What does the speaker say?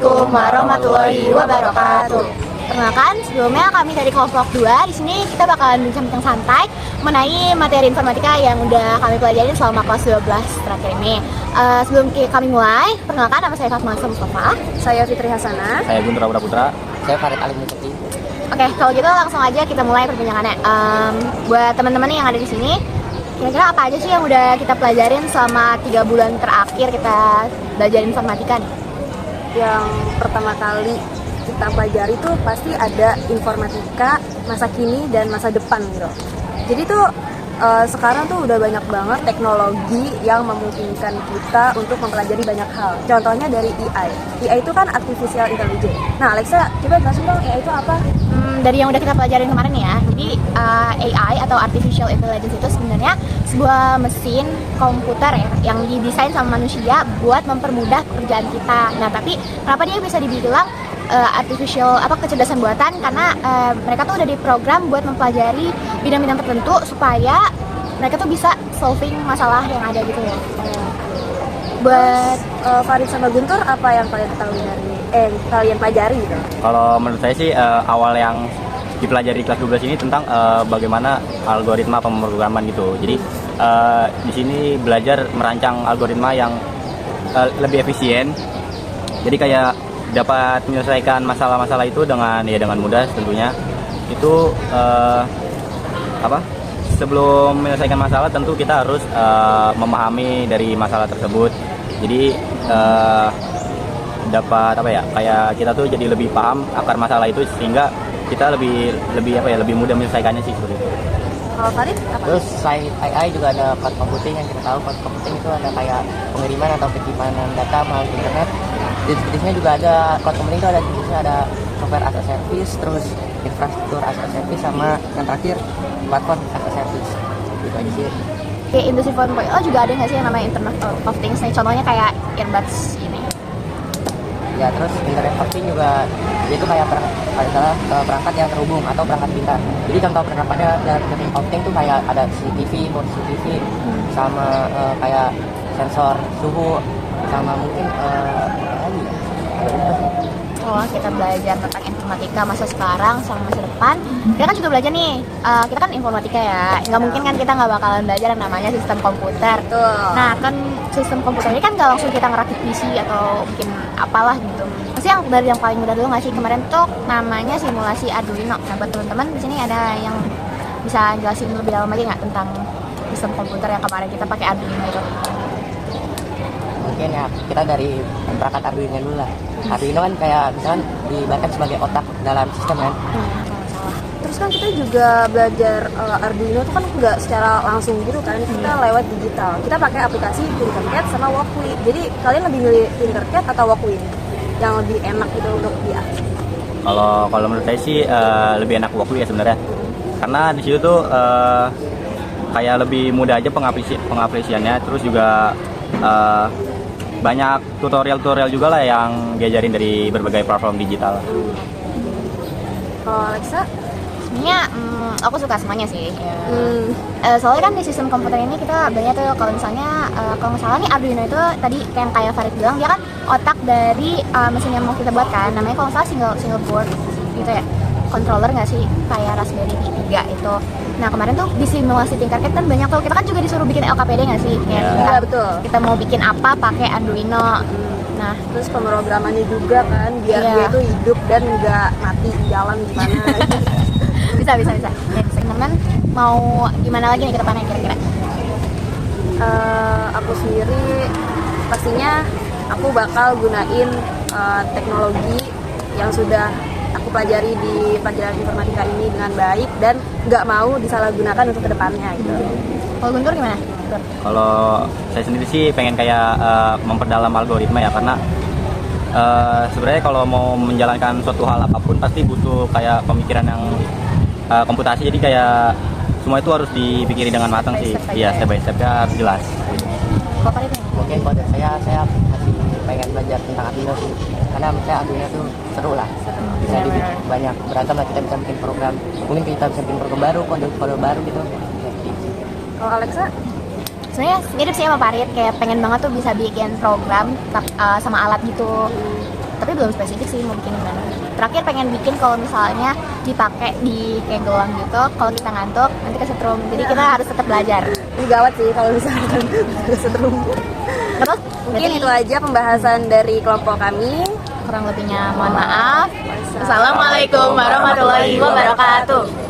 Assalamualaikum warahmatullahi wabarakatuh. Perkenalkan, sebelumnya kami dari kelompok 2. Di sini kita bakalan bincang-bincang santai mengenai materi informatika yang udah kami pelajarin selama kelas 12 terakhir ini. Sebelum kami mulai, perkenalkan, nama saya Fatma Mustafa. Saya Fitri Hasanah. Saya Guntur Aura Putra. Saya Farid Alim Mutati. Oke, kalau gitu langsung aja kita mulai perbincangannya. Buat teman-teman yang ada di sini, kira-kira apa aja sih yang udah kita pelajarin selama 3 bulan terakhir kita belajar informatika nih? Yang pertama kali kita pelajari tuh pasti ada informatika, masa kini dan masa depan gitu. Jadi tuh sekarang tuh udah banyak banget teknologi yang memungkinkan kita untuk mempelajari banyak hal. Contohnya dari AI. AI itu kan artificial intelligence. Nah, Alexa, coba jelasin dong AI itu apa? Dari yang udah kita pelajarin kemarin ya, jadi AI atau artificial intelligence itu sebenarnya sebuah mesin komputer ya yang didesain sama manusia buat mempermudah pekerjaan kita. Nah, tapi kenapa dia bisa dibilang artificial kecerdasan buatan? Karena mereka tuh udah diprogram buat mempelajari bidang-bidang tertentu supaya mereka tuh bisa solving masalah yang ada gitu ya. Buat Farid sama Guntur, apa yang kalian ketahui dari kalian pelajari gitu? Kalau menurut saya sih awal yang dipelajari di kelas 12 ini tentang bagaimana algoritma pemrograman gitu. Jadi di sini belajar merancang algoritma yang lebih efisien. Jadi kayak dapat menyelesaikan masalah-masalah itu dengan mudah tentunya. Itu sebelum menyelesaikan masalah tentu kita harus memahami dari masalah tersebut. Jadi dapat kayak kita tuh jadi lebih paham akar masalah itu sehingga kita lebih mudah menyelesaikannya sih seperti itu. Kalau Farid apa? Terus selain AI juga ada cloud computing yang kita tahu. Cloud computing itu ada kayak pengiriman atau penyimpanan data melalui internet. Di jenisnya juga ada cloud computing itu ada jenisnya ada software as a service, terus infrastruktur as a service, sama yang terakhir platform as a service. Gitu aja sih. Di industri 4.0 juga ada nggak sih yang namanya Internet of Things? Nih, contohnya kayak earbuds ini. Ya, terus Internet of Things juga itu kayak perangkat yang terhubung atau perangkat pintar. Jadi contoh perangkatnya dari Internet of Things tuh kayak ada CCTV, board CCTV, sama kayak sensor suhu, sama mungkin Oh, kita belajar tentang informatika masa sekarang sama masa depan. Kita kan juga belajar nih, kita kan informatika ya. Nggak mungkin kan kita nggak bakalan belajar yang namanya sistem komputer. Nah, kan sistem komputer ini kan nggak langsung kita ngerakit PC atau bikin apalah gitu. Pasti yang dari yang paling mudah dulu nggak sih? Kemarin tuh namanya simulasi Arduino. Nah, buat teman-teman di sini ada yang bisa jelasin lebih dalam lagi nggak tentang sistem komputer yang kemarin kita pakai Arduino itu? mungkin ya kita dari perangkat Arduino dulu lah. Arduino kan kayak misalkan diibaratkan sebagai otak dalam sistem kan. Terus kan kita juga belajar Arduino itu kan nggak secara langsung gitu kan, kita lewat digital. Kita pakai aplikasi Tinkercad sama Walkly. Jadi kalian lebih milih Tinkercad atau Walkly yang lebih enak gitu untuk diakses? Kalau menurut saya sih lebih enak Walkly ya sebenarnya. Karena di situ tuh kayak lebih mudah aja pengaplikasiannya, terus juga banyak tutorial juga lah yang diajarin dari berbagai platform digital. Kalau Alexa? Sebenarnya aku suka semuanya sih. Soalnya kan di sistem komputer ini kita banyak tuh, kalau misalnya kalau nggak salah nih Arduino itu tadi kayak Farid bilang, dia kan otak dari mesin yang mau kita buat kan, namanya kalau nggak salah single board gitu ya, controller nggak sih, kayak Raspberry Pi 3 itu. Nah, kemarin tuh di simulasi Tinkercad kan banyak tuh, kita kan juga disuruh bikin LKPD nggak sih? Iya, betul. Kita mau bikin apa pakai Arduino. Nah, terus pemrogramannya juga kan biar dia tuh hidup dan nggak mati di jalan gimana. bisa. Ya, teman-teman mau gimana lagi nih ke depannya kira-kira? Aku sendiri pastinya aku bakal gunain teknologi yang sudah aku pelajari di pelajaran informatika ini dengan baik dan nggak mau disalahgunakan untuk kedepannya gitu. Kalau Guntur gimana? Kalau saya sendiri sih pengen kayak memperdalam algoritma ya, karena sebenarnya kalau mau menjalankan suatu hal apapun pasti butuh kayak pemikiran yang komputasi, jadi kayak semua itu harus dipikirin dengan matang sih. Iya, step by stepnya harus jelas. Mungkin kalau dari saya masih pengen belajar tentang Arduino sih, karena misalnya Arduino tuh seru lah, bisa banyak beragam lah, kita bisa bikin program, mungkin kita bisa bikin program baru, kode baru gitu. Kalau Alexa? Sebenarnya mirip sih sama Farid, kayak pengen banget tuh bisa bikin program sama alat gitu. tapi belum spesifik sih mau bikin gimana. Terakhir pengen bikin kalau misalnya dipakai di kayak gelang gitu, kalau kita ngantuk nanti kesetrum, jadi kita harus tetap belajar. Ini gawat sih kalau misalkan setrum. Terus Mungkin itu aja pembahasan dari kelompok kami. kurang lebihnya mohon maaf. Assalamualaikum warahmatullahi wabarakatuh.